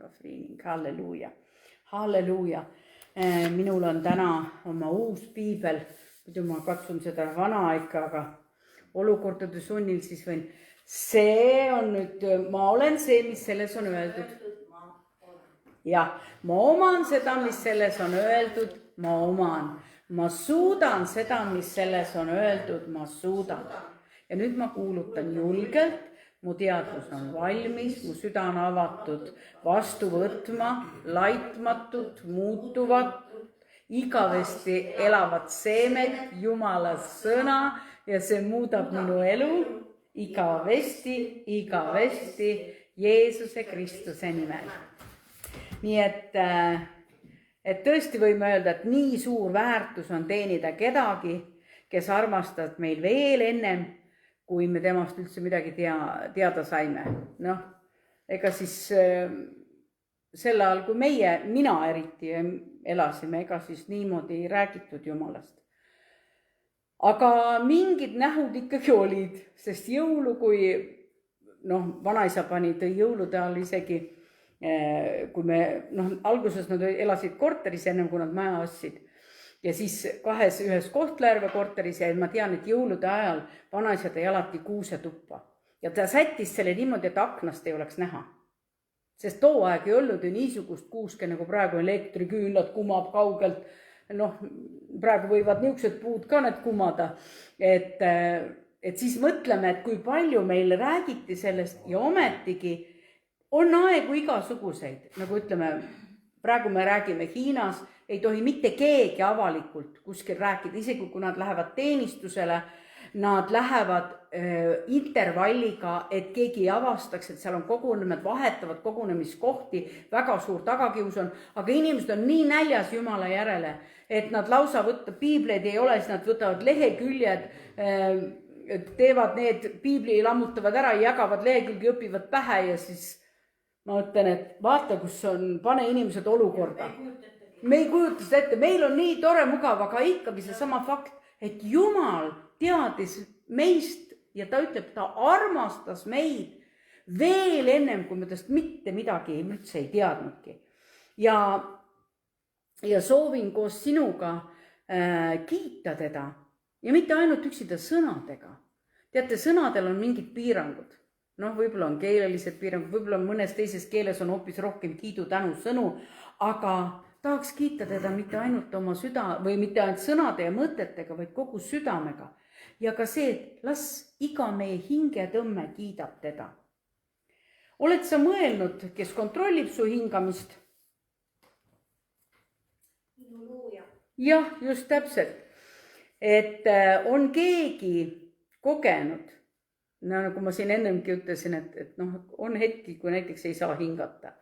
Kafriining, halleluuja, halleluuja. Minul on täna oma uus piibel, muidu ma katsun seda vana ikka, aga olukordade sunnil siis võin. See on nüüd, ma olen see, mis selles on öeldud. Jah, ma oman seda, mis selles on öeldud, ma oman. Ma suudan seda, mis selles on öeldud, ma suudan. Ja nüüd ma kuulutan julgelt, mu teadvus on valmis, mu süda on avatud, vastu võtma, laitmatut, muutuvat, igavesti elavat seemet, Jumala sõna ja see muudab minu elu igavesti Jeesuse Kristuse nimel. Nii et tõesti võime öelda, et nii suur väärtus on teenida kedagi, kes armastab meil veel ennem, kui me temast üldse midagi teada saime. Noh, ega siis sel ajal, kui mina eriti elasime, ega siis niimoodi ei räägitud Jumalast. Aga mingid nähud ikkagi olid, sest jõulu, kui vanaisa tõi jõulude all isegi, kui me, alguses nad elasid korteris ennem, kui nad maja ostsid. Ja siis ühes Kohtla-Järve korteris ja ma tean, et jõulude ajal vanaisa tõi alati kuusetuppa. Ja ta sättis selle niimoodi, et aknast ei oleks näha. Sest too aeg ei olnud ju niisugust kuuske, nagu praegu elektriküünlad kumab kaugelt. Praegu võivad niisugused puud ka need kumada. Et siis mõtleme, et kui palju meil räägiti sellest ja ometigi on aegu igasuguseid. Nagu ütleme, praegu me räägime Hiinas, ei tohi mitte keegi avalikult kuskil rääkida, isegi kui nad lähevad teenistusele, nad lähevad intervalliga, et keegi ei avastaks, et seal on kogunemed, vahetavad kogunemiskohti, väga suur tagakius on, aga inimesed on nii näljas Jumala järele, et nad lausa piibleid ei ole, siis nad võtavad leheküljed, teevad need, piibli lammutavad ära, jagavad lehekülgi, õpivad pähe ja siis ma ütlen, et vaata, kus on, pane inimesed olukorda. Me ei kujuta seda ette, meil on nii tore mugav, aga ikkagi see sama fakt, et Jumal teadis meist ja ta ütleb, ta armastas meid veel ennem, kui me tast mitte midagi üldse ei teadnudki. Ja soovin koos sinuga kiita teda ja mitte ainult üksida sõnadega. Teate, sõnadel on mingid piirangud. Võib-olla on keelelised piirangud, võib-olla mõnes teises keeles on hoopis rohkem kiidu tänu sõnu, aga tahaks kiita teda mitte ainult oma süda või mitte ainult sõnade ja mõtetega, vaid kogu südamega. Ja ka see, et las iga meie hingetõmme kiidab teda. Oled sa mõelnud, kes kontrollib su hingamist? Jah, just täpselt. Et on keegi kogenud, nagu ma siin ennemgi ütlesin, et on hetki, kui näiteks ei saa hingata.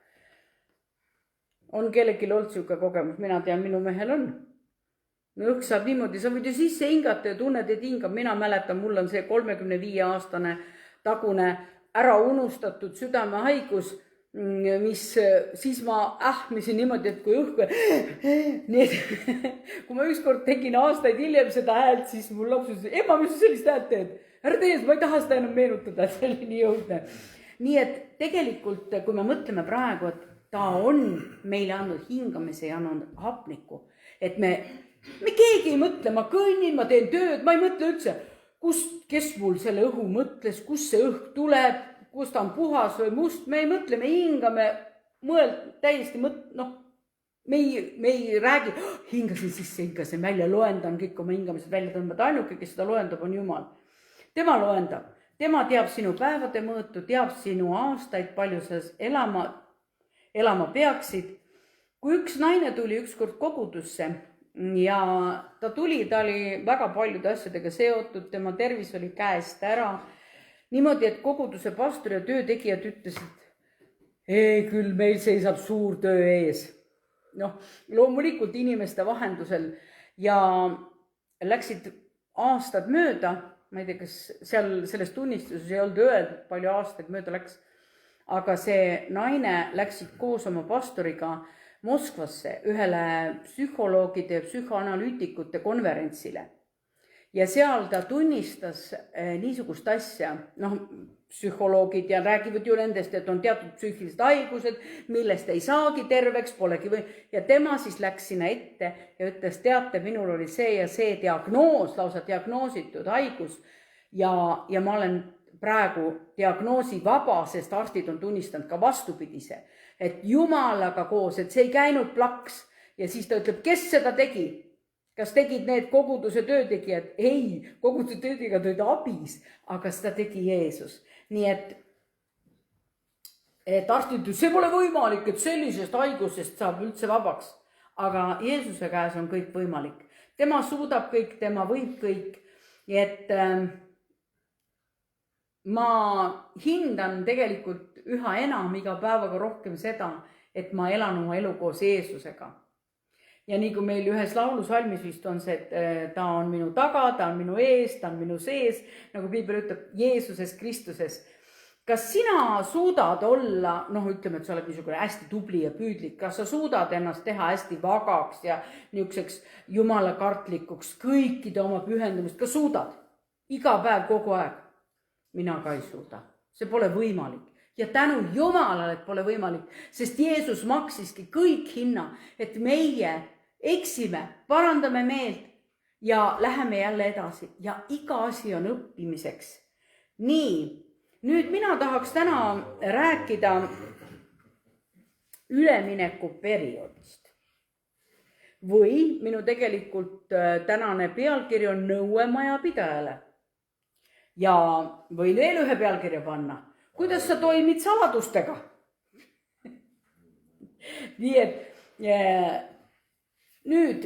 On kellelgi olnud siuke kogemus, mina tean, minu mehel on. Õhk saab niimoodi, sa võid ju sisse hingata ja tunned, et hingab. Mina mäletan, mul on see 35-aastane tagune ära unustatud südamehaigus, mis siis ma ähmisin niimoodi, et kui õhku... Kui ma ükskord tegin aastaid hiljem seda häält, siis mul lapsus, ema, mis sa sellist häält teed? Ära tees, ma ei taha seda enam meenutada, see oli nii jõudne. Nii et tegelikult, kui me mõtleme praegu, et ta on meile andnud hingamise ja andnud hapnikku, et me keegi ei mõtle, ma kõnnin, ma teen tööd, ma ei mõtle üldse, kes mul selle õhu mõtles, kus see õhk tuleb, kus ta on puhas või must, me ei mõtle, me hingame, täiesti me ei räägi, hingasin sisse, hingasin välja, loendan kõik oma hingamised välja tõmbada, ainuke, kes seda loendab, on Jumal. Tema loendab, tema teab sinu päevade mõõtu, teab sinu aastaid, palju sa elama peaksid. Kui üks naine tuli ükskord kogudusse ja ta oli väga paljude asjadega seotud, tema tervis oli käest ära. Niimoodi, et koguduse pastor ja töötegijad ütlesid, küll meil seisab suur töö ees. Loomulikult inimeste vahendusel ja läksid aastad mööda, ma ei tea, kas selles tunnistuses ei olnud öeldud, palju aastaid mööda läks, aga see naine läksid koos oma pastoriga Moskvasse ühele psühholoogide ja psühhoanalüütikute konverentsile. Ja seal ta tunnistas niisugust asja, psühholoogid ja räägivad ju nendest, et on teatud psüühilised haigused, millest ei saagi terveks, polegi või. Ja tema siis läks sinna ette ja ütles, teate, minul oli see ja see diagnoos, lausa diagnoositud haigus ja ma olen praegu diagnoosi vaba, sest arstid on tunnistanud ka vastupidise, et Jumalaga koos, et see ei käinud plaks. Ja siis ta ütleb, kes seda tegi? Kas tegid need koguduse töötegijad? Ei, koguduse töötegijad olid abis, aga seda tegi Jeesus. Nii et arstid ütlevad, see pole võimalik, et sellisest haigusest saab üldse vabaks. Aga Jeesuse käes on kõik võimalik. Tema suudab kõik, tema võib kõik. Et ma hindan tegelikult üha enam iga päevaga rohkem seda, et ma elan oma elu koos Jeesusega. Ja nii kui meil ühes laulusalmis vist on see, et ta on minu taga, ta on minu ees, ta on minu sees, nagu Piibel ütleb, Jeesuses, Kristuses. Kas sina suudad olla, ütleme, et sa oled niisugune hästi tubli ja püüdlik, kas sa suudad ennast teha hästi vagaks ja niisuguseks Jumala kartlikuks, kõikide oma pühendumist, kas suudad? Iga päev, kogu aeg? Mina ka ei suuda. See pole võimalik. Ja tänu Jumalale, et pole võimalik, sest Jeesus maksiski kõik hinna, et meie eksime, parandame meelt ja läheme jälle edasi. Ja iga asi on õppimiseks. Nii, nüüd mina tahaks täna rääkida üleminekuperioodist. Või minu tegelikult tänane pealkiri on nõuemajapidajale. Ja võin veel ühe pealkirja panna. Kuidas sa toimid saladustega? Nii et nüüd,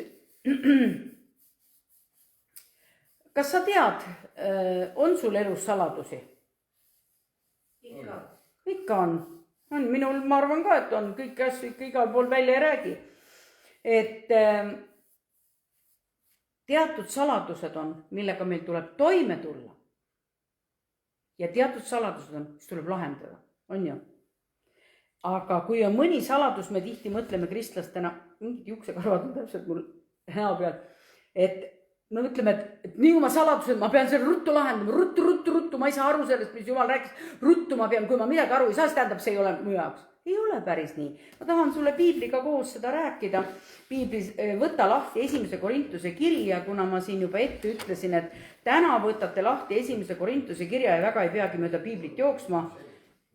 kas sa tead, on sul elus saladusi? Ikka on. Minul ma arvan ka, et on kõik asju ikka igal pool välja ei räägi. Et teatud saladused on, millega meil tuleb toime tulla. Ja teatud saladused on, mis tuleb lahendada, on ju. Aga kui on mõni saladus, me tihti mõtleme kristlastena, mingid juuksekarvad on täpselt mul hea peal, et me mõtleme, et nii oma saladused, ma pean selle ruttu lahendama, ruttu, ma ei saa aru sellest, mis Jumal rääkis, ruttu ma pean, kui ma midagi aru ei saa, siis tähendab, see ei ole mu jaoks. Ei ole päris nii. Ma tahan sulle Piibliga koos seda rääkida. Piiblis võta lahti 1. Korintuse kiri ja kuna ma siin juba ette ütlesin, et täna võtate lahti 1. Korintuse kirja ja väga ei peagi mööda Piiblit jooksma.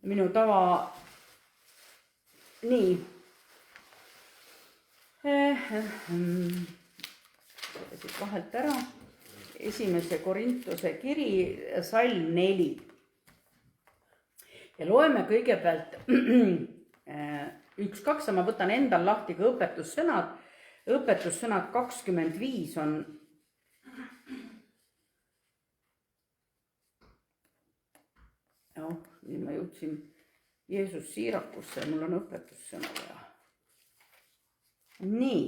Minu tava... Nii. Siit vahelt ära. 1. Korintuse kiri, salm 4. Ja loeme kõigepealt 1-2, ma võtan endal lahti ka õpetussõnad. Õpetussõnad 25 on... Nüüd ma jõudsin Jeesus siirakusse ja mul on õpetussõna vaja. Nii.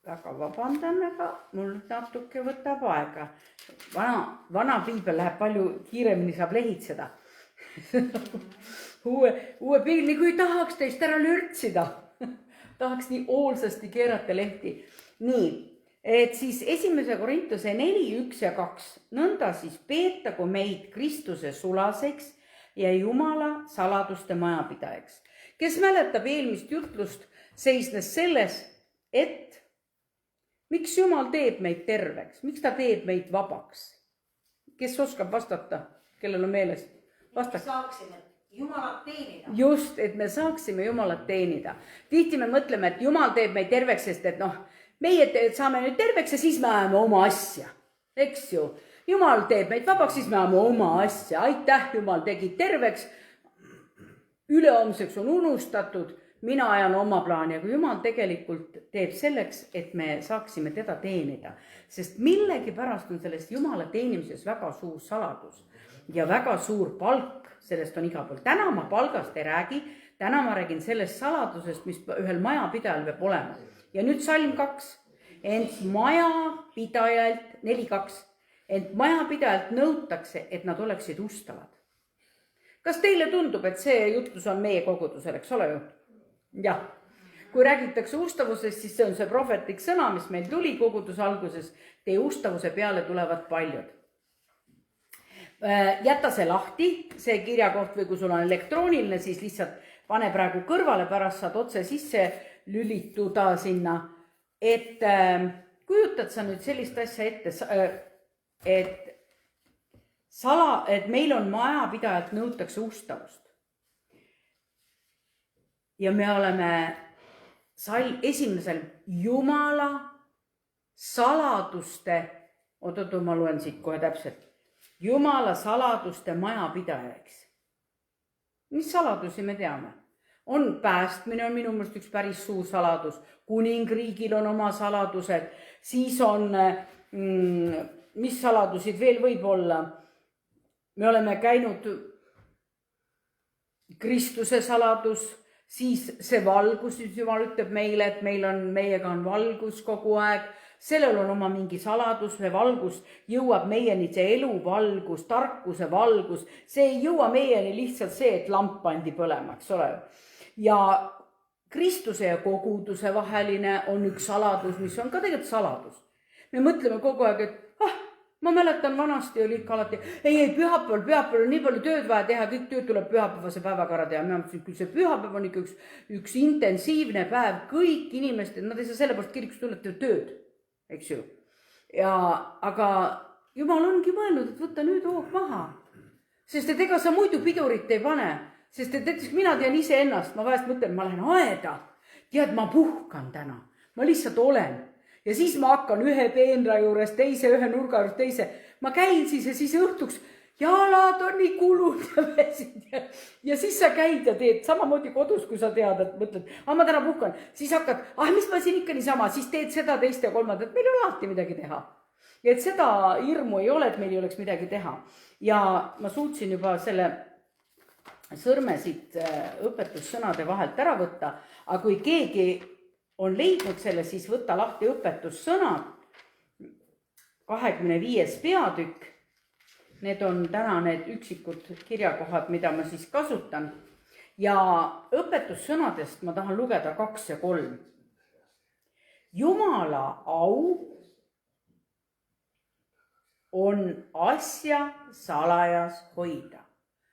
Väga vabandan, aga mul natuke võtab aega. Vana piibel läheb palju kiiremini, saab lehitseda. uue pilli, kui tahaks teist ära lörtsida. Tahaks nii hoolsasti keerata lehti. Nii, et siis 1. Korintuse 4, 1 ja 2. Nõnda siis peetagu meid Kristuse sulaseks ja Jumala saladuste majapidajaks. Kes mäletab eelmist jutlust, seisnes selles, et miks Jumal teeb meid terveks? Miks ta teeb meid vabaks? Kes oskab vastata? Kellel on meeles? Vastake. Saaksime Jumalat teenida. Just, et me saaksime Jumalat teenida. Tihti me mõtleme, et Jumal teeb meid terveks, sest et meie saame nüüd terveks ja siis me ajame oma asja. Eks ju? Jumal teeb meid vabaks, siis me ajame oma asja. Aitäh, Jumal tegi terveks. Ülehomseks on unustatud. Mina ajan oma plaani, aga Jumal tegelikult teeb selleks, et me saaksime teda teenida. Sest millegi pärast on sellest Jumala teenimises väga suur saladus ja väga suur palk, sellest on iga pool. Täna ma palgast ei räägi, täna ma räägin sellest saladusest, mis ühel majapidajal peab olema. Ja nüüd salm 2. Ent majapidajalt, 4.2. Ent majapidajalt nõutakse, et nad oleksid ustavad. Kas teile tundub, et see jutlus on meie kogudusel, eks ole ju? Jah, kui räägitakse ustavusest, siis see on see prohvetlik sõna, mis meil tuli koguduse alguses. Teie ustavuse peale tulevad paljud. jäta see lahti, see kirjakoht või kui sul on elektrooniline, siis lihtsalt pane praegu kõrvale, pärast saad otse sisse lülituda sinna. Et kujutad sa nüüd sellist asja ette, et meil on majapidajalt nõutakse ustavust. Ja me oleme esimesel Jumala saladuste, oot, ma loen siit kohe täpselt, Jumala saladuste majapidajaks. Mis saladusi me teame? On päästmine, on minu mõelest üks päris suur saladus, kuningriigil on oma saladused, siis on, mis saladusid veel võib olla? Me oleme käinud Kristuse saladus, siis see valgus, siis Jumal ütleb meile, et meiega on valgus kogu aeg, sellel on oma mingi saladus, see valgus jõuab meieni, see elu valgus, tarkuse valgus, see ei jõua meieni lihtsalt see, et lamp pandi põlema, eks ole. Ja Kristuse ja koguduse vaheline on üks saladus, mis on ka tegelikult saladus. Me mõtleme kogu aeg, et ma mäletan, vanasti oli ikka alati, ei, pühapäeval on nii palju tööd vaja teha, kõik tööd tuleb pühapäevase päevaga ära teha. Ma mõtlesin, küll see pühapäev on ikka üks intensiivne päev, kõik inimesed, nad ei saa sellepärast kirikuks tulla tööd, eks ju. Aga Jumal ongi mõelnud, et võtta nüüd hoog maha. Sest et ega sa muidu pidurit ei pane. Sest et näiteks mina tean ise ennast, ma vahest mõtlen, ma lähen aeda. Tead, ma puhkan täna. Ma lihtsalt olen. Ja siis ma hakkan ühe peenra juures teise, ühe nurga juures teise. Ma käin siis ja siis õhtuks jalad on nii kulud ja väsid. Ja siis sa käid ja teed samamoodi kodus, kui sa tead, et mõtled, ma täna puhkan. Siis hakkad, mis ma siin ikka niisama, siis teed seda, teist ja kolmandat. Meil on alati midagi teha. Ja et seda hirmu ei ole, et meil ei oleks midagi teha. Ja ma suutsin juba selle sõrme siit õpetussõnade vahelt ära võtta. Aga kui keegi on leidnud selle, siis võta lahti õpetussõnad, 25. peatükk. Need on täna need üksikud kirjakohad, mida ma siis kasutan. Ja õpetussõnadest ma tahan lugeda 2 ja 3. Jumala au on asja salajas hoida.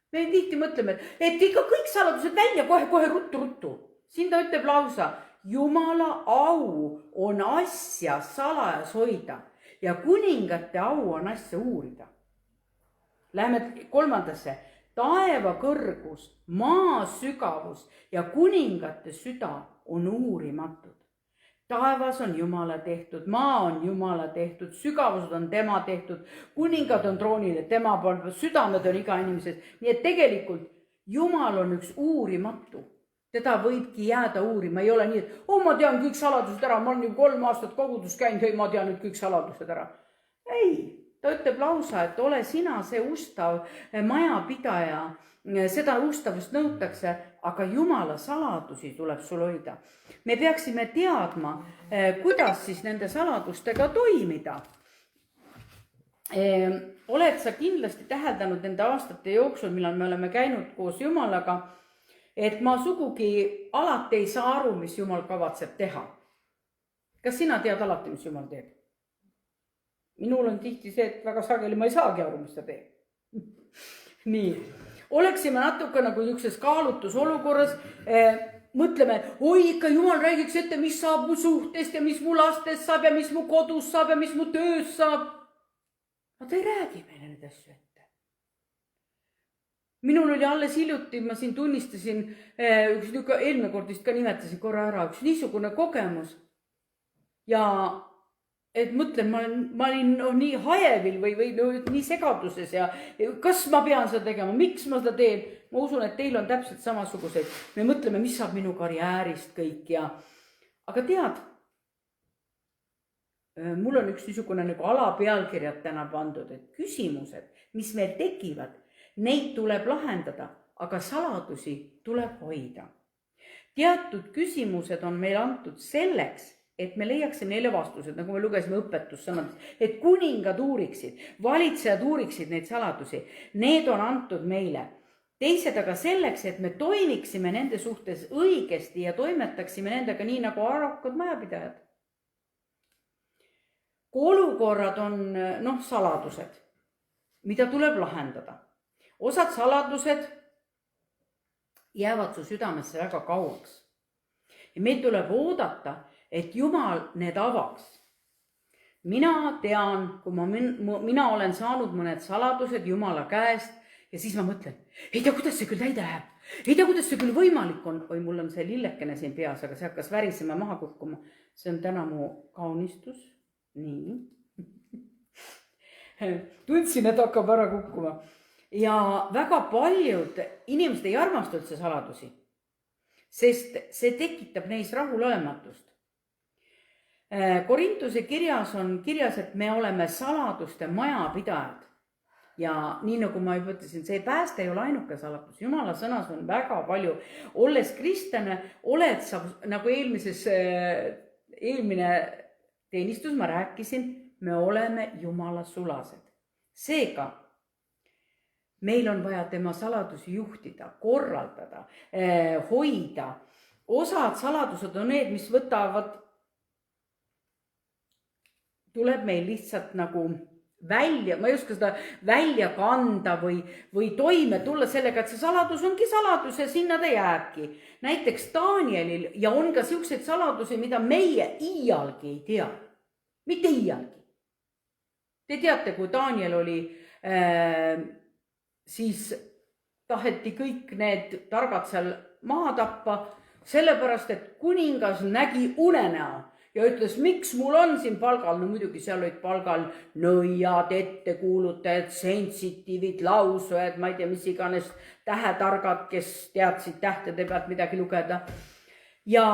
Me tihti mõtleme, et ikka kõik saladused välja kohe ruttu. Siin ta ütleb lausa, Jumala au on asja salajas hoida ja kuningate au on asja uurida. Läheme 3. Taeva kõrgus, maa sügavus ja kuningate süda on uurimatud. Taevas on Jumala tehtud, maa on Jumala tehtud, sügavused on tema tehtud, kuningad on troonile, tema palve, südamed on iga inimesed. Nii et tegelikult Jumal on üks uurimatu. Teda võibki jääda uurima, ei ole nii, et ma tean kõik saladused ära, ma olen 3 aastat kogudus käinud, ma tean nüüd kõik saladused ära. Ei, ta ütleb lausa, et ole sina see ustav majapidaja, seda ustavust nõutakse, aga Jumala saladusi tuleb sul hoida. Me peaksime teadma, kuidas siis nende saladustega toimida. Oled sa kindlasti täheldanud nende aastate jooksul, millal me oleme käinud koos Jumalaga, et ma sugugi alati ei saa aru, mis Jumal kavatseb teha. Kas sina tead alati, mis Jumal teeb? Minul on tihti see, et väga sageli ma ei saagi aru, mis ta teeb. Nii, oleksime natuke nagu niisuguses kaalutusolukorras, mõtleme, ikka Jumal räägiks ette, mis saab mu suhtest ja mis mu lastest saab ja mis mu kodus saab ja mis mu töös saab. Aga ta ei räägi meile need asju ette. Minul oli alles hiljuti, ma siin tunnistasin, eelmine kord vist ka nimetasin korra ära, üks niisugune kogemus. Ja et mõtlen, ma olin nii hajevil või nii segaduses ja kas ma pean seda tegema, miks ma seda teen. Ma usun, et teil on täpselt samasuguseid. Me mõtleme, mis saab minu karjäärist kõik ja... Aga tead, mul on üks niisugune nagu alapealkirjad täna pandud, et küsimused, mis meil tekivad, neid tuleb lahendada, aga saladusi tuleb hoida. Teatud küsimused on meil antud selleks, et me leiaksime neile vastused, nagu me lugesime õpetussõnades, et kuningad uuriksid, valitsejad uuriksid neid saladusi. Need on antud meile. Teised aga selleks, et me toimiksime nende suhtes õigesti ja toimetaksime nendega nii nagu arukad majapidajad. Kui olukorrad on saladused, mida tuleb lahendada. Osad saladused jäävad su südamesse väga kauaks. Ja meil tuleb oodata, et Jumal need avaks. Mina tean, kui mina olen saanud mõned saladused Jumala käest ja siis ma mõtlen, ei tea, kuidas see küll täide läheb. Ei tea, kuidas see küll võimalik on. Oi, mul on see lillekene siin peas, aga see hakkas värisema maha kukkuma. See on täna mu kaunistus. Nii. Tundsin, et hakkab ära kukkuma. Ja väga paljud inimesed ei armasta üldse saladusi, sest see tekitab neis rahulolematust. Korintuse kirjas on kirjas, et me oleme saladuste majapidajad. Ja nii nagu ma juba ütlesin, see pääste ei ole ainuke saladus. Jumala sõnas on väga palju. Olles kristlane, oled sa, nagu eelmine teenistus ma rääkisin, me oleme Jumala sulased. Seega, meil on vaja tema saladusi juhtida, korraldada, hoida. Osad saladused on need, mis tuleb meil lihtsalt nagu välja, ma ei oska seda välja kanda või toime tulla sellega, et see saladus ongi saladus ja sinna ta jääbki. Näiteks Danielil ja on ka siukseid saladusi, mida meie iialgi ei tea. Mitte iialgi. Te teate, kui Daniel oli, siis taheti kõik need targad seal maha tappa, sellepärast, et kuningas nägi unenäo. Ja ütles, miks mul on siin palgal, no muidugi seal olid palgal nõiad, ettekuulutajad, sensitiivid, lausujad, ma ei tea, mis iganes tähetargad, kes teadsid tähtede pealt midagi lugeda. Ja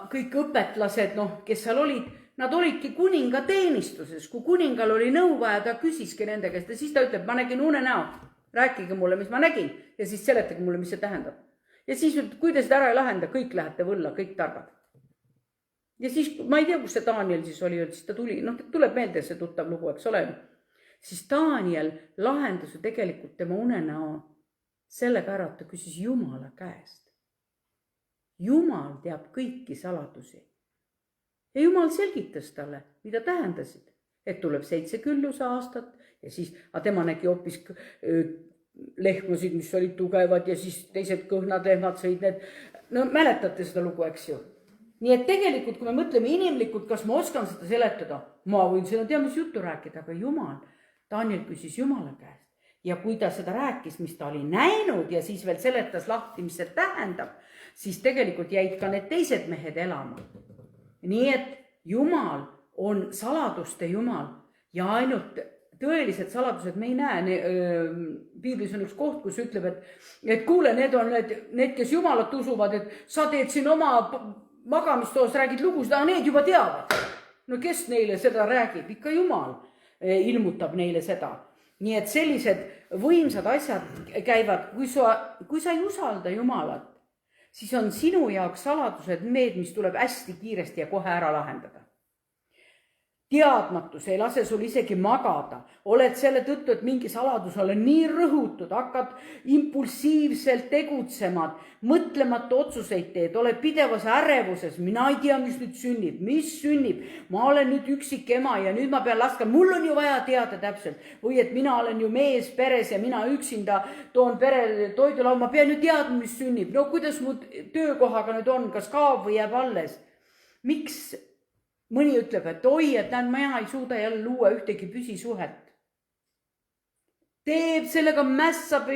kõik õpetlased, kes seal olid, nad olidki kuninga teenistuses. Kui kuningal oli nõu vaja, ta küsiski nende käest ja siis ta ütleb, ma nägin unenäo, rääkige mulle, mis ma nägin ja siis seletage mulle, mis see tähendab. Ja siis, kui te seda ära ei lahenda, kõik lähete võlla, kõik targad. Ja siis, ma ei tea, kus see Daniel siis oli, siis ta tuli, tuleb meelde see tuttav lugu, eks ole. Siis Daniel lahendas ju tegelikult tema unenäo sellega ära, et ta küsis Jumala käest. Jumal teab kõiki saladusi. Ja Jumal selgitas talle, mida tähendasid, et tuleb 7 külluse aastat ja siis, tema nägi hoopis lehmasid, mis olid tugevad ja siis teised kõhnad lehmad sõid need. No mäletate seda lugu, eks ju. Nii et tegelikult, kui me mõtleme inimlikult, kas ma oskan seda seletada, ma võin seda tea, mis juttu rääkida, aga Jumal, Daniel küsis Jumala käest. Ja kui ta seda rääkis, mis ta oli näinud ja siis veel seletas lahti, mis see tähendab, siis tegelikult jäid ka need teised mehed elama. Nii et Jumal on saladuste Jumal ja ainult tõelised saladused me ei näe. Piiblis on üks koht, kus ütleb, et kuule, need on need, kes Jumalat usuvad, et sa teed siin oma magamistoos, räägid lugusid, aga need juba teavad. No kes neile seda räägib? Ikka Jumal ilmutab neile seda. Nii et sellised võimsad asjad käivad, kui sa ei usalda Jumalat, siis on sinu jaoks saladused need, mis tuleb hästi kiiresti ja kohe ära lahendada. Teadmatus ei lase sul isegi magada. Oled selle tõttu, et mingi saladus ole nii rõhutud, hakkad impulsiivselt tegutsema, mõtlemata otsuseid teed, oled pidevas ärevuses, mina ei tea, mis sünnib, ma olen nüüd üksik ema ja nüüd ma pean laskma, mul on ju vaja teada täpselt, või et mina olen ju mees peres ja mina üksinda toon perele toidulaua, ma pean ju teadma, mis sünnib, no kuidas mu töökohaga nüüd on, kas kaob või jääb alles, miks mõni ütleb, et oi, et ma ei suuda jälle luua ühtegi püsisuhet. Teeb sellega mässab,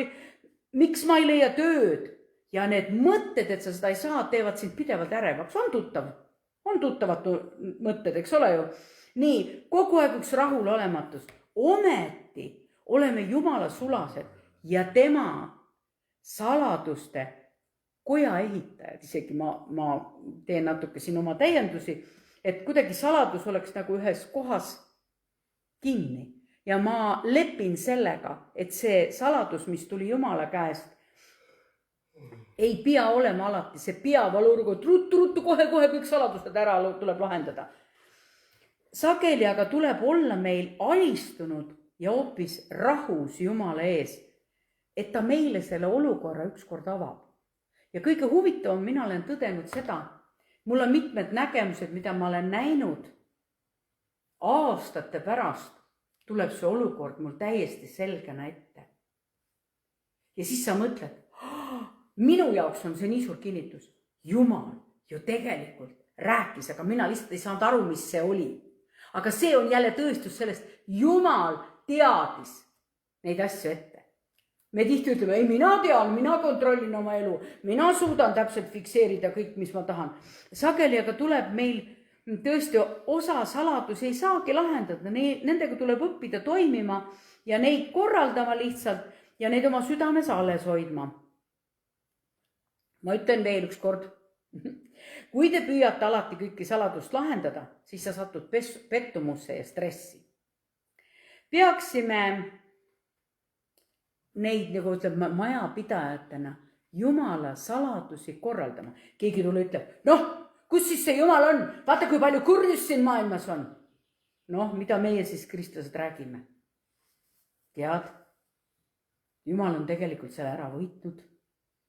miks ma ei leia tööd? Ja need mõtted, et sa seda ei saa, teevad sind pidevalt ärevaks. On tuttavad mõtted, eks ole ju? Nii, kogu aeg üks rahulolematus. Ometi oleme Jumala sulased ja tema saladuste koja ehitajad. Isegi ma teen natuke siin oma täiendusi, et kuidagi saladus oleks nagu ühes kohas kinni. Ja ma lepin sellega, et see saladus, mis tuli Jumala käest, ei pea olema alati, see peavalurgu, et ruttu, kohe kõik saladused ära tuleb lahendada. Sageli aga tuleb olla meil alistunud ja hoopis rahus Jumala ees, et ta meile selle olukorra ükskord avab. Ja kõige huvitavam, mina olen tõdenud seda, mul on mitmed nägemused, mida ma olen näinud aastate pärast, tuleb see olukord mul täiesti selgena ette. Ja siis sa mõtled, minu jaoks on see nii suur kinnitus. Jumal ju tegelikult rääkis, aga mina lihtsalt ei saanud aru, mis see oli. Aga see on jälle tõestus sellest, Jumal teadis neid asju ette. Me tihti ütleme, ei, mina tean, mina kontrollin oma elu, mina suudan täpselt fikseerida kõik, mis ma tahan. Sageli aga tuleb meil tõesti osa saladusi ei saagi lahendada, nendega tuleb õppida toimima ja neid korraldama lihtsalt ja neid oma südames alles hoidma. Ma ütlen veel üks kord, kui te püüate alati kõiki saladust lahendada, siis sa satud pettumusse ja stressi. Peaksime neid, nagu ütleb majapidajatena, Jumala saladusi korraldama. Keegi tule ütleb, noh, kus siis see Jumal on? Vaata, kui palju kurjus siin maailmas on. Noh, mida meie siis kristlased räägime? Tead, Jumal on tegelikult selle ära võitnud.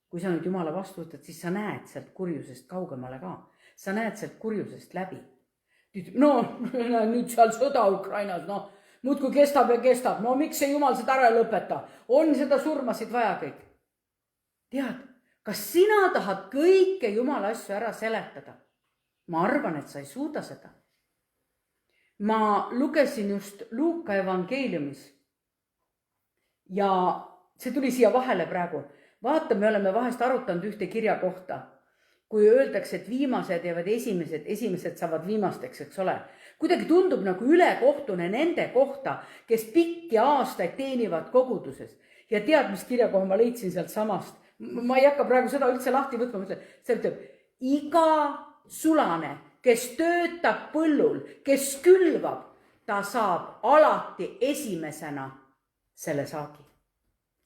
Kui sa nüüd Jumala vastu võtad, siis sa näed sealt kurjusest kaugemale ka. Sa näed sealt kurjusest läbi. No, nüüd seal sõda Ukrainas, noh, muudkui kestab ja kestab. No miks see Jumal seda ära ei lõpeta? On seda surmasid vaja kõik. Tead, kas sina tahad kõike Jumala asju ära seletada? Ma arvan, et sa ei suuda seda. Ma lugesin just Luuka evangeeliumis ja see tuli siia vahele praegu. Vaata, me oleme vahest arutanud ühte kirja kohta, kui öeldakse, et viimased jäävad esimesed saavad viimasteks, eks ole. Kuidagi tundub nagu ülekohtune nende kohta, kes pikki aastaid teenivad koguduses. Ja tead, mis kirjakoha ma leidsin sealt samast. Ma ei hakka praegu seda üldse lahti võtma, see ütleb, iga sulane, kes töötab põllul, kes külvab, ta saab alati esimesena selle saagi.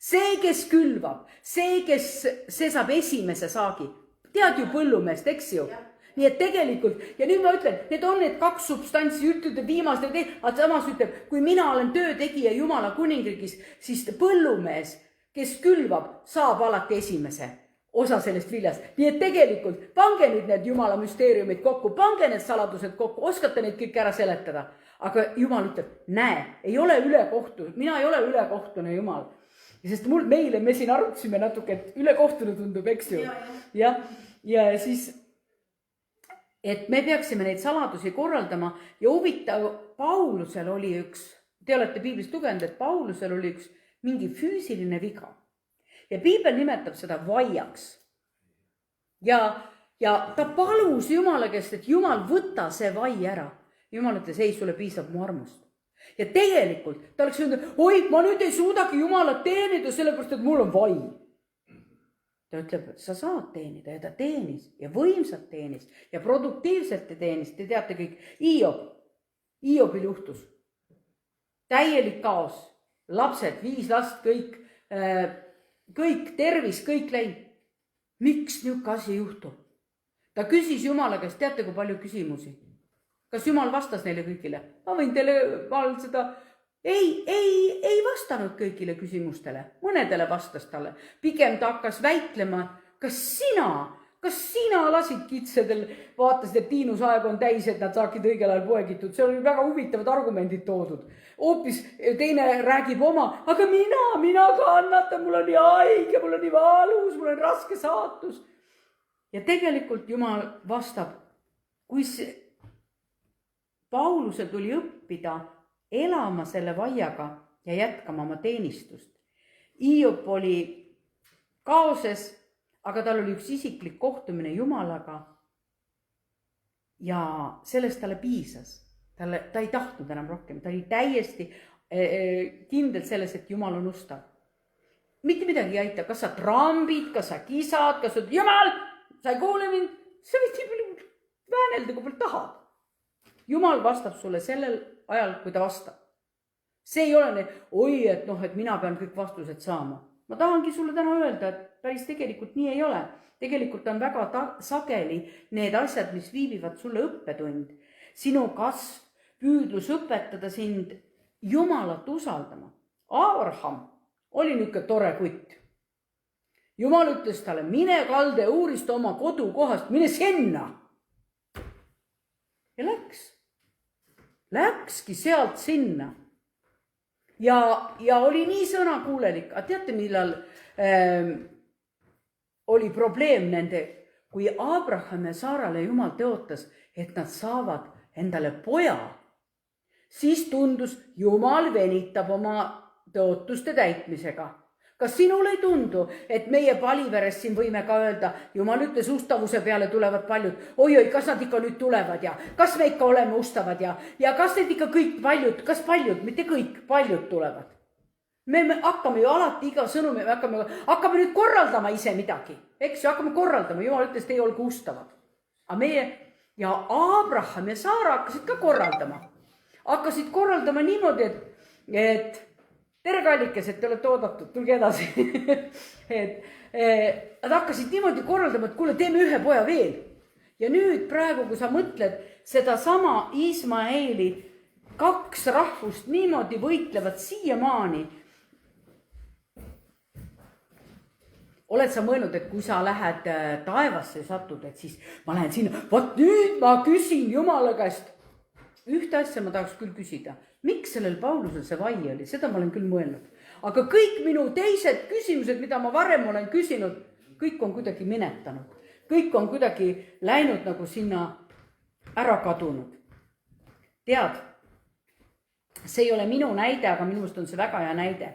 See, kes külvab, see saab esimese saagi. Tead ju põllumeest, eks ju? Nii et tegelikult, ja nüüd ma ütlen, need on need kaks substantsi, ütlete viimast, aga samas ütleb, kui mina olen töötegija Jumala kuningriigis, siis põllumees, kes külvab, saab alati esimese osa sellest viljast. Nii et tegelikult, pange nüüd need Jumala müsteeriumid kokku, pange need saladused kokku, oskate neid kõik ära seletada. Aga Jumal ütleb, näe, ei ole ülekohtune, mina ei ole ülekohtune Jumal. Sest meile, me siin arutasime natuke, et ülekohtune tundub, eks ju. Ja siis, et me peaksime neid saladusi korraldama ja huvitav, Paulusel oli üks, te olete piiblist lugenud, et Paulusel oli üks mingi füüsiline viga. Ja piibel nimetab seda vaiaks. Ja ta palus Jumala käest, et Jumal võta see vai ära. Jumal ütles, ei, sulle piisab mu armust. Ja tegelikult ta oleks öelnud, oi, ma nüüd ei suudagi Jumalat teenida, sellepärast, et mul on vai. Ta ütleb, et sa saad teenida ja ta teenis ja võimsalt teenis ja produktiivselt teenis. Te teate kõik, Iobil juhtus. Täielik kaos, lapsed, 5 last, kõik tervis, kõik läinud. Miks niisugune asi juhtub? Ta küsis Jumala käest, teate kui palju küsimusi? Kas Jumal vastas neile kõigile? Ma võin teile seda... Ei vastanud kõigile küsimustele. Mõnedele vastas talle. Pigem ta hakkas väitlema, kas sina lasid kitsedel, vaatasid, et Tiinus aeg on täis, et nad saakid õigel ajal poegitud. See oli väga huvitavad argumendid toodud. Hoopis teine räägib oma, aga mina kannatan, mul on nii haige, mul on nii valus, mul on raske saatus. Ja tegelikult Jumal vastab, kui Paulusel tuli õppida elama selle vaiaga ja jätkama oma teenistust. Iop oli kaoses, aga tal oli üks isiklik kohtumine Jumalaga ja sellest talle piisas. Ta ei tahtnud enam rohkem, ta oli täiesti kindel selles, et Jumal on ustav. Mitte midagi ei aita, kas sa trambid, kas sa kisad, kas sa Jumal, sa ei kuule mind, sa võid väänelda, kui palju tahad. Jumal vastab sulle sellel ajal, kui ta vastab. See ei ole oi, et mina pean kõik vastused saama. Ma tahangi sulle täna öelda, et päris tegelikult nii ei ole. Tegelikult on väga sageli need asjad, mis viibivad sulle õppetund. Sinu kasv, püüdlus õpetada sind Jumalat usaldama. Abraham oli niisugune tore kutt. Jumal ütles talle, mine kalde uurista oma kodukohast, mine sinna. Ja läkski sealt sinna. ja oli nii sõnakuulelik. Aga teate, millal oli probleem nende, kui Abraham ja Saarale Jumal teotas, et nad saavad endale poja, siis tundus, Jumal venitab oma tõotuste täitmisega. Kas sinul ei tundu, et meie Paliveres siin võime ka öelda, Jumal ütles, ustavuse peale tulevad paljud. Oi, kas nad ikka nüüd tulevad ja kas me ikka oleme ustavad ja kas need ikka kõik paljud, kas paljud, mitte kõik, paljud tulevad. Me hakkame ju alati iga sõnumi, hakkame nüüd korraldama ise midagi. Eks ju, hakkame korraldama, Jumal ütles, teie olgu ustavad. Aga meie ja Abraham ja Saara hakkasid ka korraldama. Hakkasid korraldama niimoodi, et tere kallikesed, te olete oodatud, tulge edasi. Nad hakkasid niimoodi korraldama, et kuule, teeme ühe poja veel. Ja nüüd praegu, kui sa mõtled seda sama Ismaeli, 2 rahvust niimoodi võitlevad siiamaani. Oled sa mõelnud, et kui sa lähed taevasse satud, et siis ma lähen sinna, vot nüüd ma küsin Jumala käest. Ühte asja ma tahaks küll küsida. Miks sellel Paulusel see vai oli? Seda ma olen küll mõelnud. Aga kõik minu teised küsimused, mida ma varem olen küsinud, kõik on kuidagi minetanud. Kõik on kuidagi läinud nagu sinna ära kadunud. Tead, see ei ole minu näide, aga minust on see väga hea näide.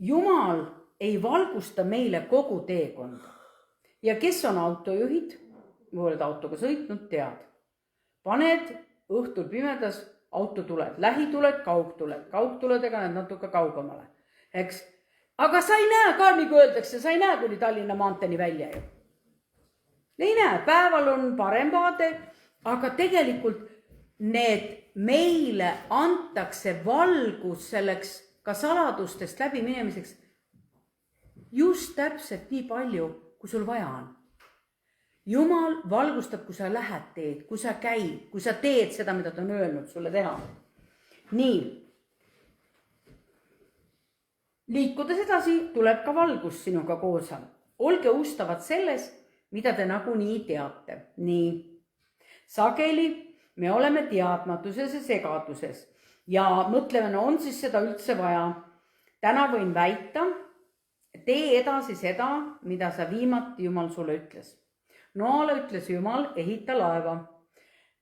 Jumal ei valgusta meile kogu teekonda. Ja kes on autojuhid, või oled autoga sõitnud, tead. Paned õhtul pimedas, autotuled, lähituled, kaugtuledega need natuke kaugemale. Eks? Aga sa ei näe ka, nagu öeldakse, sa ei näe kuni Tallinna maanteeni välja ju. Ei näe, päeval on parem vaade, aga tegelikult need meile antakse valgus selleks ka saladustest läbi minemiseks just täpselt nii palju, kui sul vaja on. Jumal valgustab, kui sa lähed teed, kui sa käid, kui sa teed seda, mida ta on öelnud sulle teha. Nii. Liikudes edasi tuleb ka valgus sinuga koos. Olge ustavad selles, mida te nagunii teate. Nii. Sageli me oleme teadmatuses ja segaduses ja mõtleme, no on siis seda üldse vaja. Täna võin väita, tee edasi seda, mida sa viimati Jumal sulle ütles. Noale ütles Jumal, ehita laeva.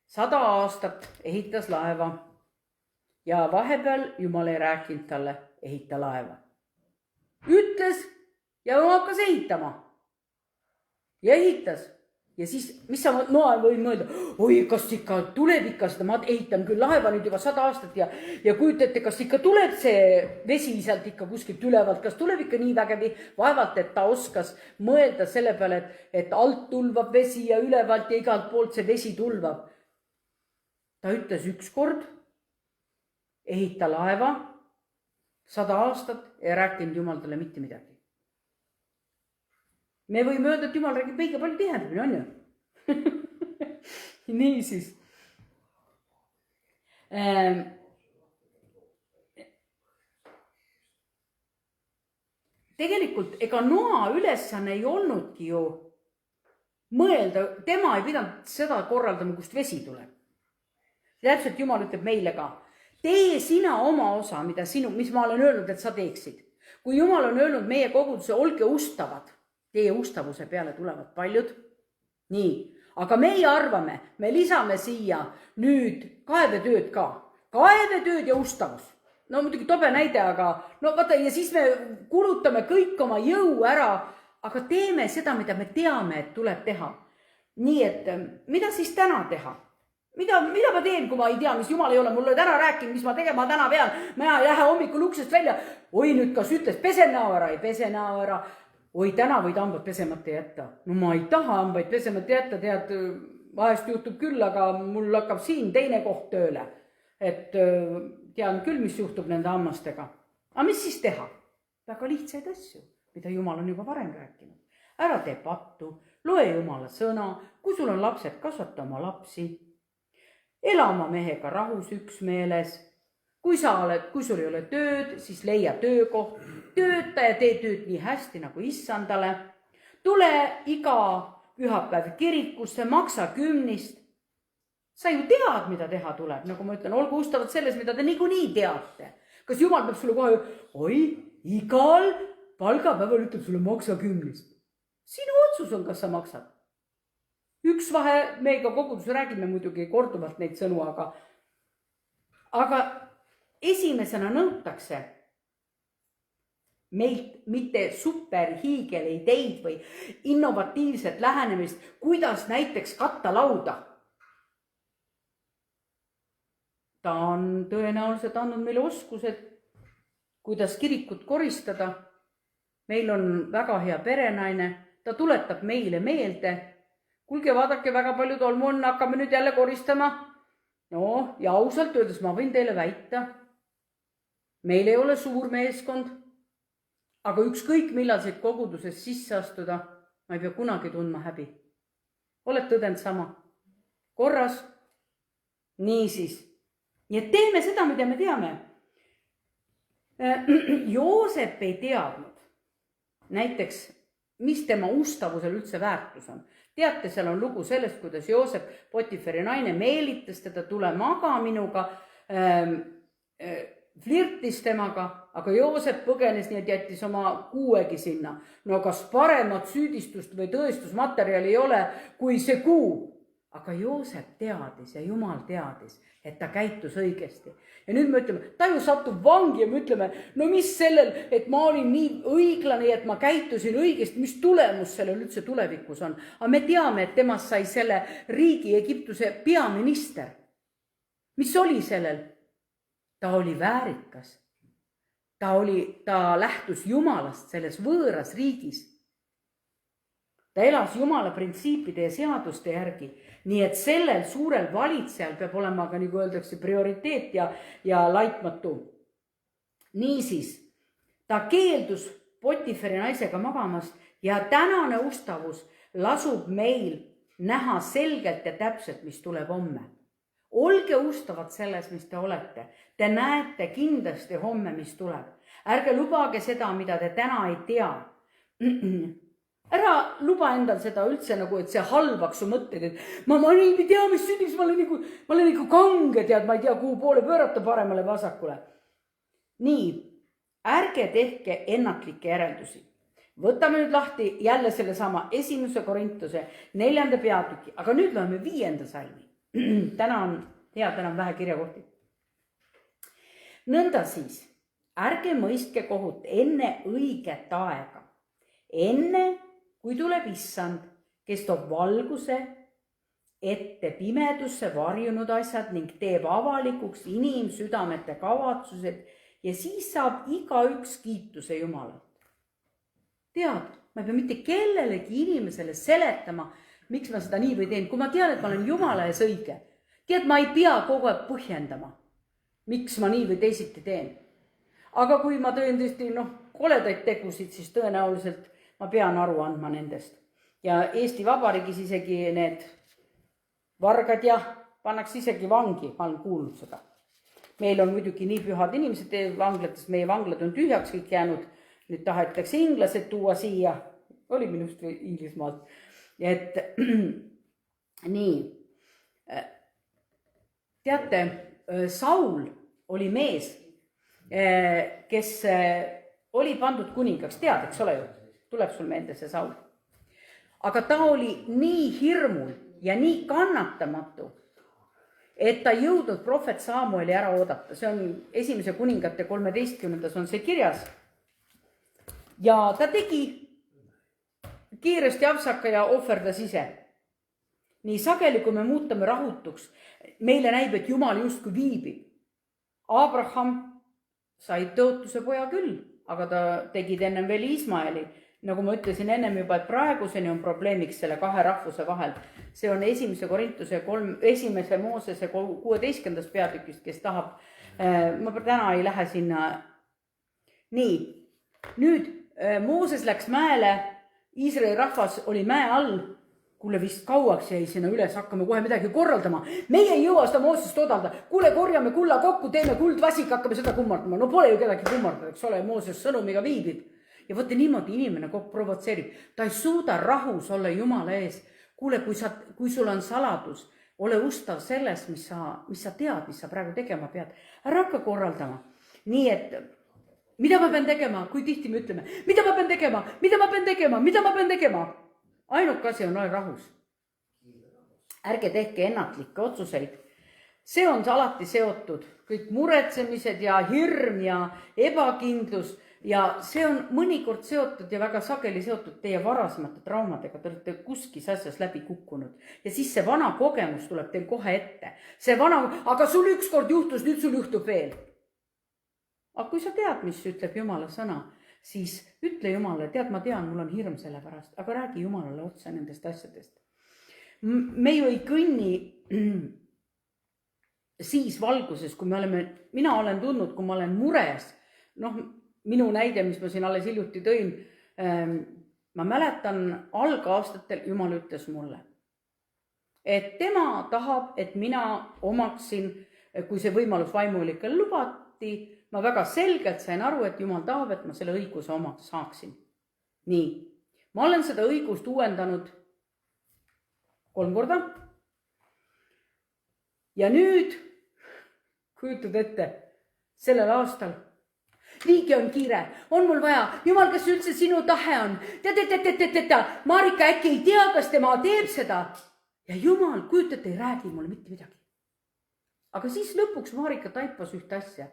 100 aastat ehitas laeva. Ja vahepeal Jumal ei rääkinud talle, ehita laeva. Ütles ja hakkas ehitama. Ja ehitas. Ja siis, mis sa Noa võin mõelda? Oi, kas ikka tuleb ikka seda, ma ehitan küll laeva nüüd juba 100 aastat ja kujutate, kas ikka tuleb see vesi sealt ikka kuskilt ülevalt, kas tuleb ikka nii vägevi? Vaevalt, et ta oskas mõelda selle peale, et alt tulvab vesi ja ülevalt ja igalt poolt see vesi tulvab. Ta ütles ükskord, ehita laeva 100 aastat ja rääkinud Jumal talle mitte midagi. Me võime öelda, et Jumal räägib meiga palju tihedamini, on ju? Nii siis. Tegelikult ega Noa ülesanne ei olnudki ju mõelda, tema ei pidanud seda korraldama, kust vesi tuleb. Täpselt Jumal ütleb meile ka, tee sina oma osa, mis ma olen öelnud, et sa teeksid. Kui Jumal on öelnud meie koguduse, olge ustavad, teie ustavuse peale tulevad paljud. Nii, aga meie arvame, me lisame siia nüüd kaevetööd ka. Kaevetööd ja ustavus. No muidugi tobe näide, aga no vaata, ja siis me kulutame kõik oma jõu ära, aga teeme seda, mida me teame, et tuleb teha. Nii et mida siis täna teha? Mida ma teen, kui ma ei tea, mis Jumal ei ole mulle täna rääkinud, mis ma tegema täna pean? Ma ei lähe hommikul uksest välja. Oi, nüüd kas ütles, pese näo ära, ei pese näo ära. Oi, täna võid hambad pesemata jätta. No ma ei taha hambaid pesemata jätta, tead, vahest juhtub küll, aga mul hakkab siin teine koht tööle. Et tean küll, mis juhtub nende hammastega. Aga mis siis teha? Väga lihtsaid asju, mida Jumal on juba varem rääkinud. Ära tee pattu, loe Jumala sõna, kui sul on lapsed, kasvata oma lapsi. Ela oma mehega rahus üksmeeles. Kui sul ei ole tööd, siis leia töökoht. Tööta ja tee tööd nii hästi nagu issandale. Tule iga pühapäev kirikusse, maksa 10. sa ju tead, mida teha tuleb, nagu ma ütlen, olgu ustavad selles, mida te niikuinii teate. Kas Jumal peab sulle kohe, oi, igal palgapäeval ütleb sulle maksa 10. Sinu otsus on, kas sa maksad. Üks vahe, meiega kogudus räägime muidugi korduvalt neid sõnu, aga esimesena nõutakse meilt mitte superhiigelideid või innovatiivset lähenemist, kuidas näiteks katta lauda. Ta on tõenäoliselt andnud meile oskused, kuidas kirikut koristada. Meil on väga hea perenaine, ta tuletab meile meelde. Kuulge, vaadake, väga palju tolmu on, hakkame nüüd jälle koristama. No, ja ausalt öeldes ma võin teile väita. Meil ei ole suur meeskond, aga ükskõik millal siit koguduses sisse astuda, ma ei pea kunagi tundma häbi. Oled tõdend sama. Korras. Niisiis. Nii et teeme seda, mida me teame. Joosep ei teadnud näiteks, mis tema ustavusel üldse väärtus on. Teate, seal on lugu sellest, kuidas Joosep, Potifari naine, meelitas teda, tule maga minuga, flirtis temaga, aga Joosep põgenes nii, et jättis oma kuuegi sinna. No kas paremat süüdistust või tõestusmaterjali ei ole kui see kuu? Aga Joosep teadis ja Jumal teadis, et ta käitus õigesti. Ja nüüd me ütleme, ta ju satub vangi ja me ütleme, no mis sellel, et ma olin nii õiglane, et ma käitusin õigesti, mis tulemus sellel üldse tulevikus on. Aga me teame, et temast sai selle riigi Egiptuse peaminister. Mis oli sellel? Ta oli väärikas. Ta lähtus Jumalast selles võõras riigis. Ta elas Jumala printsiipide ja seaduste järgi, nii et sellel suurel valitsejal peab olema ka, nagu öeldakse, prioriteet ja laitmatu. Niisiis, ta keeldus Potifari naisega magamast ja tänane ustavus lasub meil näha selgelt ja täpselt, mis tuleb homme. Olge ustavad selles, mis te olete. Te näete kindlasti homme, mis tuleb. Ärge lubage seda, mida te täna ei tea. Ära luba endal seda üldse nagu, et see halvaks su mõtted, et ma ei tea, mis sünniks, ma olen nagu kange, tead, ma ei tea, kuhu poole pöörata paremale vasakule. Nii, ärge tehke ennatlikke järeldusi. Võtame nüüd lahti jälle selle sama 1. Korintuse 4. peatüki, aga nüüd loeme 5. salmi. Täna on vähe kirjakohti. Nõnda siis, ärge mõistke kohut enne õiget aega, enne kui tuleb issand, kes toob valguse ette pimedusse varjunud asjad ning teeb avalikuks inimsüdamete kavatsused ja siis saab igaüks kiituse Jumalalt. Tead, ma ei pea mitte kellelegi inimesele seletama, miks ma seda nii või teen, kui ma tean, et ma olen Jumala ees õige. Tead, ma ei pea kogu aeg põhjendama, miks ma nii või teisiti teen. Aga kui ma teen tõesti koledaid tegusid, siis tõenäoliselt ma pean aru andma nendest. Ja Eesti Vabariigis isegi need vargad pannakse isegi vangi, ma olen kuulnud seda. Meil on muidugi nii pühad inimesed vanglates, meie vanglad on tühjaks kõik jäänud, nüüd tahetakse inglased tuua siia, oli minust või Inglismaalt. Et nii, teate, Saul oli mees, kes oli pandud kuningaks, tead, eks ole ju? Tuleb sul meelde see Saul. Aga ta oli nii hirmul ja nii kannatamatu, et ta jõudnud prohvet Samueli ära oodata. See on 1. kuningate 13. on see kirjas. Ja ta tegi kiiresti apsaka ja ohverdas ise. Nii sageli, kui me muutame rahutuks, meile näib, et Jumal justkui viibib. Abraham sai tõotuse poja küll, aga ta tegid ennem veel Ismaeli. Nagu ma ütlesin ennem juba, et praeguseni on probleemiks selle kahe rahvuse vahel. See on 1. Korintuse 1. Moosese 16. peatükist, kes tahab, ma täna ei lähe sinna. Nii, nüüd Mooses läks mäele, Iisraeli rahvas oli mäe all, kuule vist kauaks jäi sinna üles, hakkame kohe midagi korraldama. Meie ei jõua seda Moosest odalda, kuule korjame kulla kokku, teeme kuldvasik, hakkame seda kummardama. No pole ju kedagi kummardada, eks ole, Mooses sõnumiga viibib. Ja võtte niimoodi inimene kogu provotseerib. Ta ei suuda rahus olla Jumala ees. Kuule, kui sul on saladus, ole ustav selles, mis sa tead, mis sa praegu tegema pead. Ära hakka korraldama. Nii et mida ma pean tegema, kui tihti me ütleme, mida ma pean tegema, mida ma pean tegema, mida ma pean tegema. Ainuke asi on ole rahus. Ärge tehke ennatlikke otsuseid. See on alati seotud, kõik muretsemised ja hirm ja ebakindlus ja see on mõnikord seotud ja väga sageli seotud teie varasemate traumadega, te olete kuskis asjas läbi kukkunud ja siis see vana kogemus tuleb teil kohe ette. See vana, aga sul ükskord juhtus, nüüd sul juhtub veel. Aga kui sa tead, mis ütleb Jumala sõna, siis ütle Jumalale, tead, ma tean, mul on hirm selle pärast, aga räägi Jumalale otse nendest asjadest. Me ju ei kõnni siis valguses, kui mina olen tundnud, kui ma olen mures, minu näide, mis ma siin alles hiljuti tõin, ma mäletan algaastatel Jumal ütles mulle, et tema tahab, et mina omaksin, kui see võimalus vaimulikel lubati, ma väga selgelt sain aru, et Jumal tahab, et ma selle õiguse omaks saaksin. Nii, ma olen seda õigust uuendanud 3 korda. Ja nüüd, kujutad ette, sellel aastal, liigi on kiire, on mul vaja, Jumal, kas üldse sinu tahe on? Marika äkki ei tea, kas tema teeb seda. Ja Jumal, kujutate, ei räägi mulle mitte midagi. Aga siis lõpuks Marika taipas ühte asja.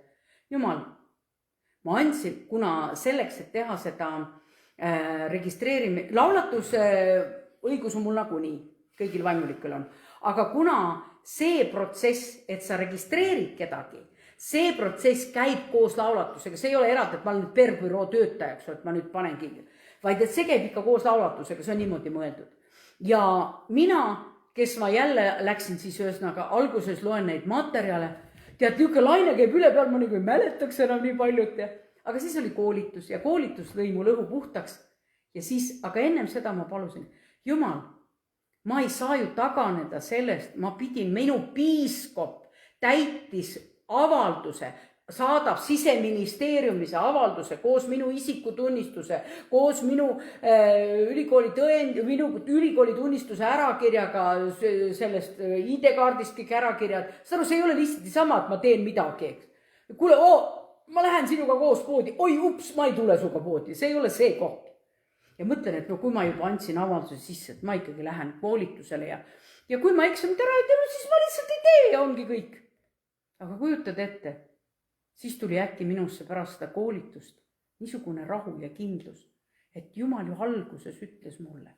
Jumal, ma andsin, kuna selleks, et teha seda registreerimine, laulatus õigus on mul nagunii, kõigil vaimulikel on. Aga kuna see protsess, et sa registreerid kedagi, see protsess käib koos laulatusega, see ei ole eraldi, et ma olen per büroo töötajaks, et ma nüüd panengi, vaid et see käib ikka koos laulatusega, see on niimoodi mõeldud. Ja mina, kes ma jälle läksin siis ühesõnaga alguses loen neid materjale, tead, niuke laine käib üle peal, ma nagu ei mäletaks enam nii paljut. Aga siis oli koolitus ja koolitus lõi mul õhu puhtaks. Ja siis, aga ennem seda ma palusin, Jumal, ma ei saa ju taganeda sellest, ma pidin, minu piiskop täitis avalduse, saadab Siseministeeriumisse avalduse koos minu isikutunnistuse, koos minu ülikooli tõend, minu ülikooli tunnistuse ärakirjaga, sellest ID-kaardist kõik ärakirjad. See ei ole lihtsalt sama, et ma teen midagi. Kuule, ma lähen sinuga koos poodi. Oi, ups, ma ei tule suga poodi. See ei ole see koht. Ja mõtlen, et kui ma juba andsin avalduse sisse, et ma ikkagi lähen koolitusele ja kui ma eksamit ära ei teinud, siis ma lihtsalt ei tee ja ongi kõik. Aga kujutad ette, siis tuli äkki minusse pärast seda koolitust niisugune rahu ja kindlus, et Jumal ju alguses ütles mulle,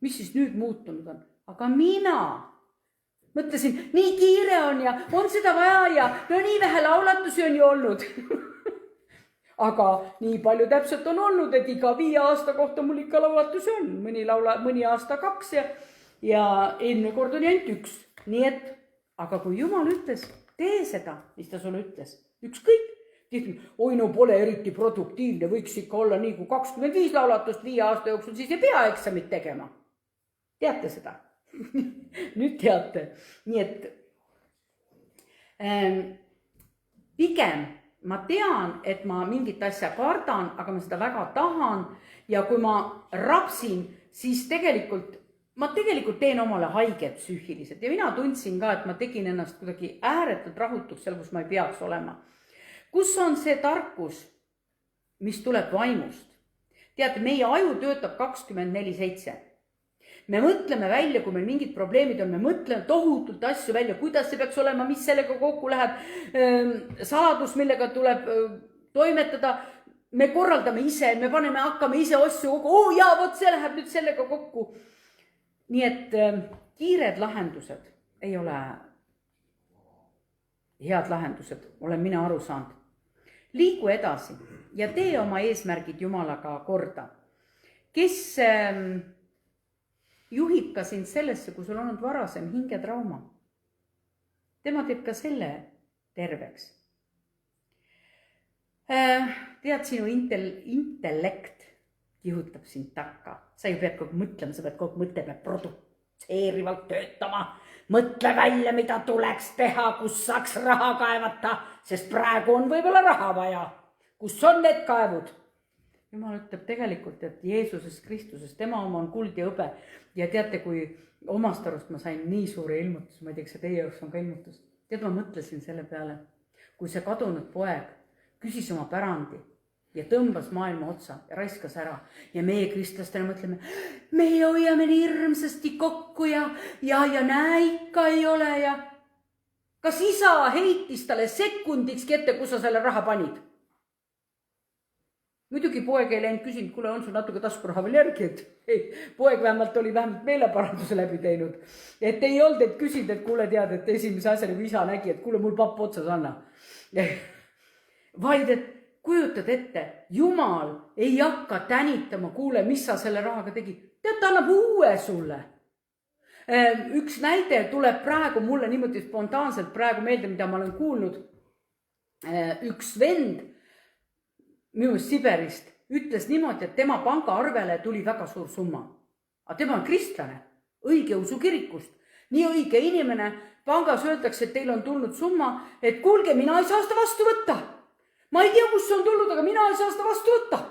mis siis nüüd muutunud on. Aga mina mõtlesin, nii kiire on ja on seda vaja ja no nii vähe laulatusi on ju olnud. Aga nii palju täpselt on olnud, et iga 5 aasta kohta mul ikka laulatusi on. Mõni aasta 2 ja eelmine kord oli ainult 1. Nii et, aga kui Jumal ütles, tee seda, mis ta sulle ütles, ükskõik. Oi, no pole eriti produktiivne, võiks ikka olla nii kui 25 laulatust 5 aasta jooksul, siis ei pea eksamit tegema. Teate seda? Nüüd teate. Nii et pigem ma tean, et ma mingit asja kardan, aga ma seda väga tahan ja kui ma rapsin, siis ma tegelikult teen omale haiget psüühiliselt ja mina tundsin ka, et ma tegin ennast kuidagi ääretult rahutuks seal, kus ma ei peaks olema. Kus on see tarkus, mis tuleb vaimust? Teate, meie aju töötab 24/7. Me mõtleme välja, kui meil mingid probleemid on, me mõtleme tohutult asju välja, kuidas see peaks olema, mis sellega kokku läheb, saladus, millega tuleb toimetada. Me korraldame ise, me hakkame ise ossu, jaa, võt see läheb nüüd sellega kokku. Nii et kiired lahendused ei ole head lahendused, olen mina aru saanud. Liigu edasi ja tee oma eesmärgid Jumalaga korda. Kes juhib ka sind sellesse, kui sul on olnud varasem hingetrauma. Tema teeb ka selle terveks. Tead, sinu intellekt kihutab sind takka. Sa ju pead kogu mõtlema, sa pead kogu mõte peab produtseerivalt töötama. Mõtle välja, mida tuleks teha, kus saaks raha kaevata, sest praegu on võib-olla raha vaja. Kus on need kaevud? Jumal ütleb tegelikult, et Jeesuses Kristuses, tema oma on kuld ja hõbe. Ja teate, kui omast arust ma sain nii suure ilmutuse, ma ei tea, kas see teie jaoks on ka ilmutus. Tead, ma mõtlesin selle peale, kui see kadunud poeg küsis oma pärandi ja tõmbas maailma otsa ja raiskas ära. Ja meie kristlastena mõtleme, meie hoiame nii hirmsasti kokku ja näe ikka ei ole ja kas isa heitis talle sekundikski ette, kus sa selle raha panid? Muidugi poeg ei läinud küsinud, kuule, on sul natuke taskuraha veel järgi, et ei, poeg vähemalt oli meeleparanduse läbi teinud. Et ei olnud, et küsinud, et kuule tead, et esimese asjana, kui isa nägi, et kuule, mul papp otsas anna. Vaid, et kujutad ette, Jumal ei hakka tänitama, kuule, mis sa selle rahaga tegid. Tead, ta annab uue sulle. Üks näide tuleb praegu mulle niimoodi spontaanselt praegu meelde, mida ma olen kuulnud. Üks vend minu Siberist ütles niimoodi, et tema pangaarvele tuli väga suur summa. Aga tema on kristlane, õigeusu kirikust. Nii õige inimene, pangas öeldakse, et teil on tulnud summa, et kuulge, mina ei saa seda vastu võtta. Ma ei tea, kus see on tulnud, aga mina ei saa seda vastu võtta.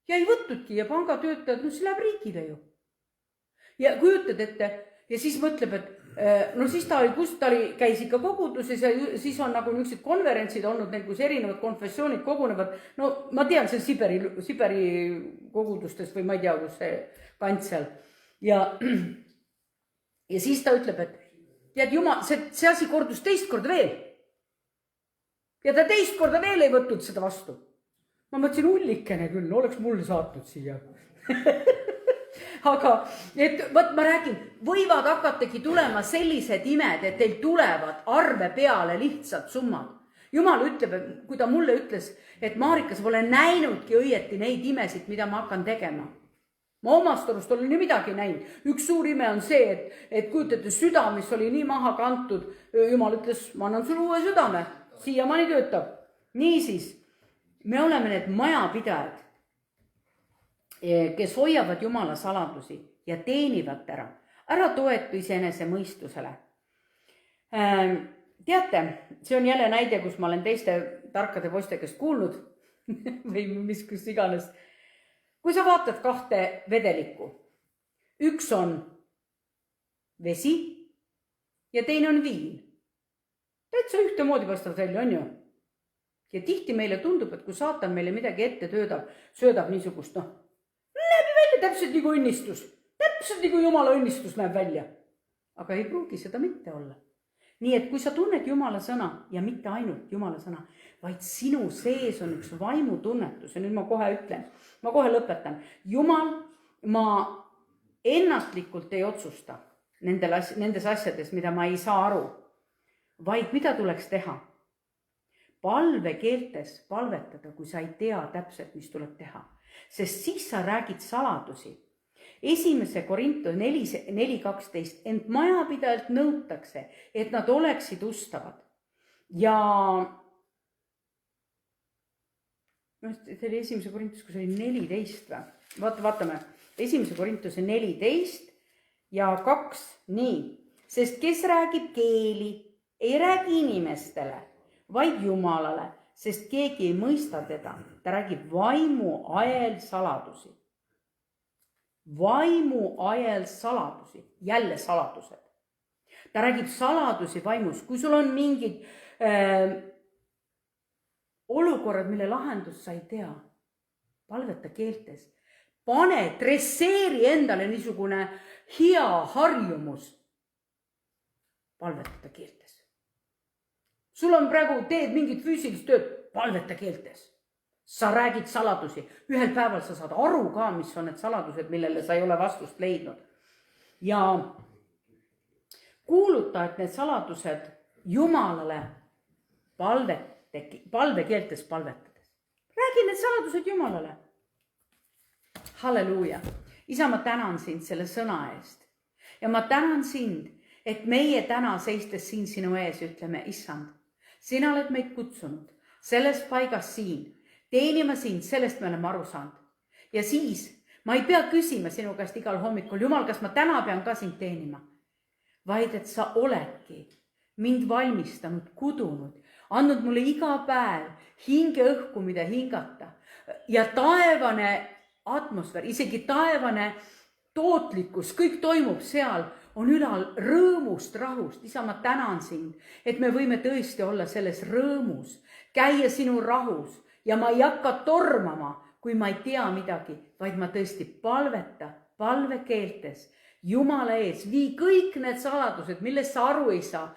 Ja ei võttudki ja pangatöötajad, no see läheb riigile ju. Ja kujutad ette, ja siis mõtleb, et no siis käis ikka koguduses ja siis on nagu niisugused konverentsid olnud, kus erinevad konfessioonid kogunevad. No ma tean, see Siberi kogudustes või ma ei tea, kus see kant seal. Ja siis ta ütleb, et tead Jumal, see asi kordus teist korda veel. Ja ta teist korda veel ei võtnud seda vastu. Ma mõtlesin, ullikene küll, oleks mulle saatnud siia. Aga et võt ma räägin, võivad hakatagi tulema sellised imed, et teil tulevad arve peale lihtsalt summad. Jumal ütleb, kui ta mulle ütles, et Maarikas pole näinudki õieti neid imesid, mida ma hakkan tegema. Ma omast arust olen nii midagi näinud. Üks suur ime on see, et kujutate süda, mis oli nii maha kantud. Jumal ütles, ma annan sulle uue südame. Siiamaani töötab. Niisiis, me oleme need majapidajad, kes hoiavad Jumala saladusi ja teenivad ära toetu iseenese mõistusele. Teate, see on jälle näide, kus ma olen teiste tarkade poiste käest kuulnud või mis kus iganes. Kui sa vaatad kahte vedelikku, üks on vesi ja teine on viin. Täitsa ühtemoodi vastavad välja, on ju? Ja tihti meile tundub, et kui saatan meile midagi ette söödab niisugust, näeb välja täpselt nagu õnnistus. Täpselt nagu Jumala õnnistus näeb välja. Aga ei pruugi seda mitte olla. Nii et kui sa tunned Jumala sõna ja mitte ainult Jumala sõna, vaid sinu sees on üks vaimutunnetus ja nüüd ma kohe ütlen, ma kohe lõpetan. Jumal, ma ennatlikult ei otsusta nendes asjades, mida ma ei saa aru, vaid mida tuleks teha. Palvekeeltes palvetada, kui sa ei tea täpselt, mis tuleb teha. Sest siis sa räägid saladusi. 1. Korinto 4.12, ent majapidajalt nõutakse, et nad oleksid ustavad. Ja see oli 1. Korintus, kus oli 14. Vaatame, 1. Korintuse 14 ja 2, nii. Sest kes räägib keeli, ei räägi inimestele, vaid Jumalale, sest keegi ei mõista teda. Ta räägib vaimu ajel saladusi. Vaimu ajel saladusi. Jälle saladused. Ta räägib saladusi vaimus. Kui sul on mingid olukorrad, mille lahendust sa ei tea, palveta keeltes. Pane, dresseeri endale niisugune hea harjumus. Palvetada keeltes. Sul on praegu, teed mingit füüsilist tööd, palveta keeltes. Sa räägid saladusi. Ühel päeval sa saad aru ka, mis on need saladused, millele sa ei ole vastust leidnud. Ja kuuluta, et need saladused Jumalale palvekeeltes palvetades. Räägi need saladused Jumalale. Halleluuja. Isa, ma tänan sind selle sõna eest. Ja ma tänan sind, et meie täna seistes siin sinu ees ütleme, Issand, sina oled meid kutsunud selles paigas siin, teenima sind, sellest me oleme aru saanud. Ja siis ma ei pea küsima sinu käest igal hommikul, Jumal, kas ma täna pean ka sind teenima, vaid et sa oledki mind valmistanud, kudunud, andnud mulle iga päev hinge õhku, mida hingata, ja taevane atmosfäär, isegi taevane tootlikkus, kõik toimub seal, on ülal rõõmust, rahust. Isa, ma tänan sind, et me võime tõesti olla selles rõõmus, käia sinu rahus ja ma ei hakka tormama, kui ma ei tea midagi, vaid ma tõesti palvekeeltes Jumala ees, vii kõik need saladused, millest sa aru ei saa.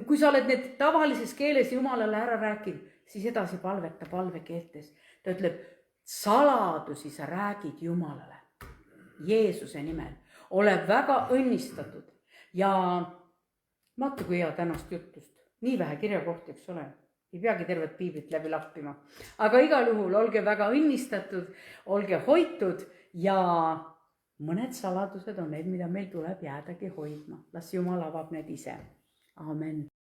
Kui sa oled need tavalises keeles Jumalale ära rääkinud, siis edasi palveta palvekeeltes. Ta ütleb, saladusi sa räägid Jumalale Jeesuse nimel. Ole väga õnnistatud ja vaata, kui hea tänast jutust. Nii vähe kirjakohti, eks ole. Ei peagi tervet piiblit läbi lappima. Aga igal juhul olge väga õnnistatud, olge hoitud ja mõned saladused on need, mida meil tuleb jäädagi hoidma. Las Jumal avab need ise. Amen.